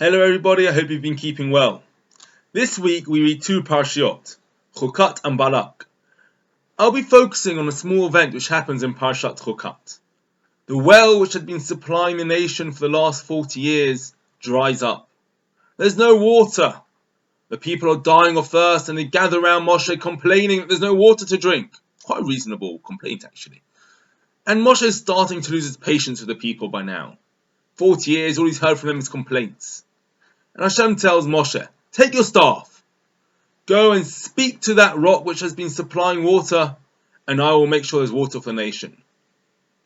Hello everybody, I hope you've been keeping well. This week we read two parshiot, Chukat and Balak. I'll be focusing on a small event which happens in Parshat Chukat. The well which had been supplying the nation for the last 40 years dries up. There's no water. The people are dying of thirst and they gather around Moshe complaining that there's no water to drink. Quite a reasonable complaint actually. And Moshe is starting to lose his patience with the people by now. 40 years, all he's heard from them is complaints. And Hashem tells Moshe, take your staff, go and speak to that rock which has been supplying water, and I will make sure there's water for the nation.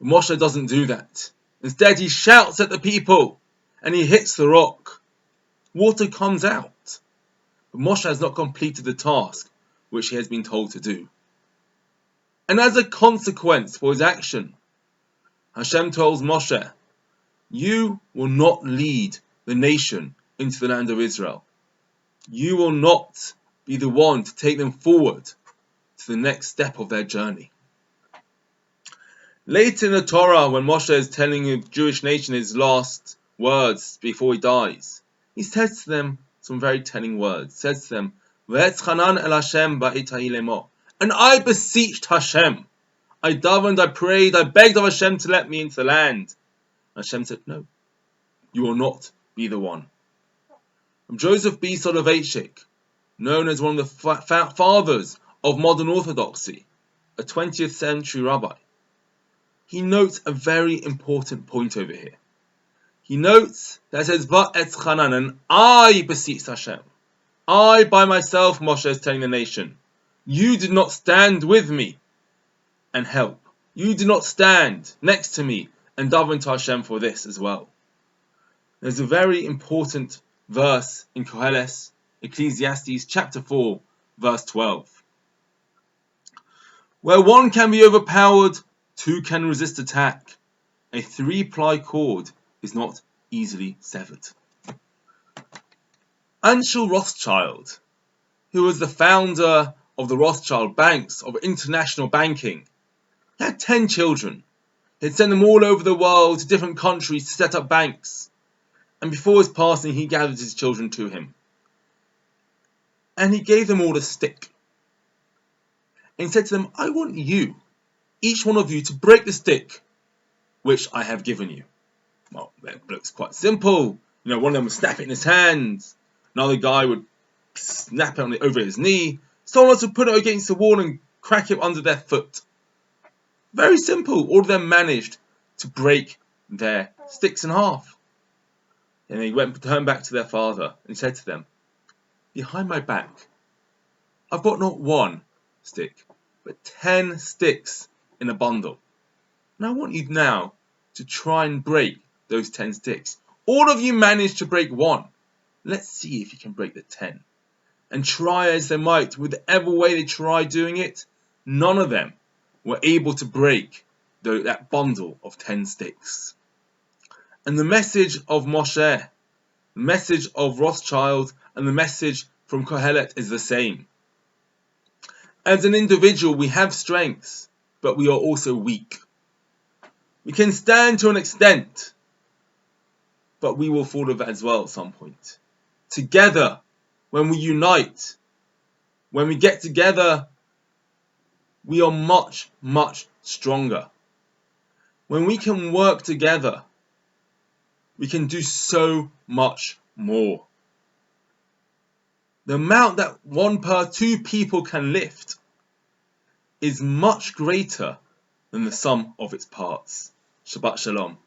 But Moshe doesn't do that. Instead, he shouts at the people, and he hits the rock. Water comes out. But Moshe has not completed the task which he has been told to do. And as a consequence for his action, Hashem tells Moshe, you will not lead the nation into the land of Israel. You will not be the one to take them forward to the next step of their journey. Later in the Torah, when Moshe is telling the Jewish nation his last words before he dies, he says to them some very telling words. He says to them, "Ve'etzchanan el Hashem ba'it ha'ilemo." And I beseeched Hashem. I davened, I prayed, I begged of Hashem to let me into the land. Hashem said, no, you will not be the one. Joseph B. Soloveitchik, known as one of the fathers of modern orthodoxy, a 20th century rabbi, he notes a very important point over here. He notes that it says, Va'etzchanan, and I beseech Hashem. I by myself, Moshe is telling the nation, you did not stand with me and help. You did not stand next to me and daven to Hashem for this as well. There's a very important verse in Koheles, Ecclesiastes chapter 4, verse 12. Where one can be overpowered, two can resist attack. A 3-ply cord is not easily severed. Ansel Rothschild, who was the founder of the Rothschild banks of international banking, he had 10 children. He'd send them all over the world to different countries to set up banks. And before his passing, he gathered his children to him. And he gave them all a stick. And he said to them, I want you, each one of you, to break the stick which I have given you. Well, that looks quite simple. One of them would snap it in his hand. Another guy would snap it over his knee. Someone else would put it against the wall and crack it under their foot. Very simple. All of them managed to break their sticks in half. And they turned back to their father and said to them, behind my back, I've got not one stick, but 10 sticks in a bundle. And I want you now to try and break those 10 sticks. All of you managed to break one. Let's see if you can break the 10. And try as they might, whichever way they tried doing it, none of them were able to break that bundle of 10 sticks. And the message of Moshe, the message of Rothschild, and the message from Kohelet is the same. As an individual, we have strengths, but we are also weak. We can stand to an extent, but we will fall as well at some point. Together, when we unite, when we get together, we are much, much stronger. When we can work together, we can do so much more. The amount that two people can lift is much greater than the sum of its parts. Shabbat Shalom.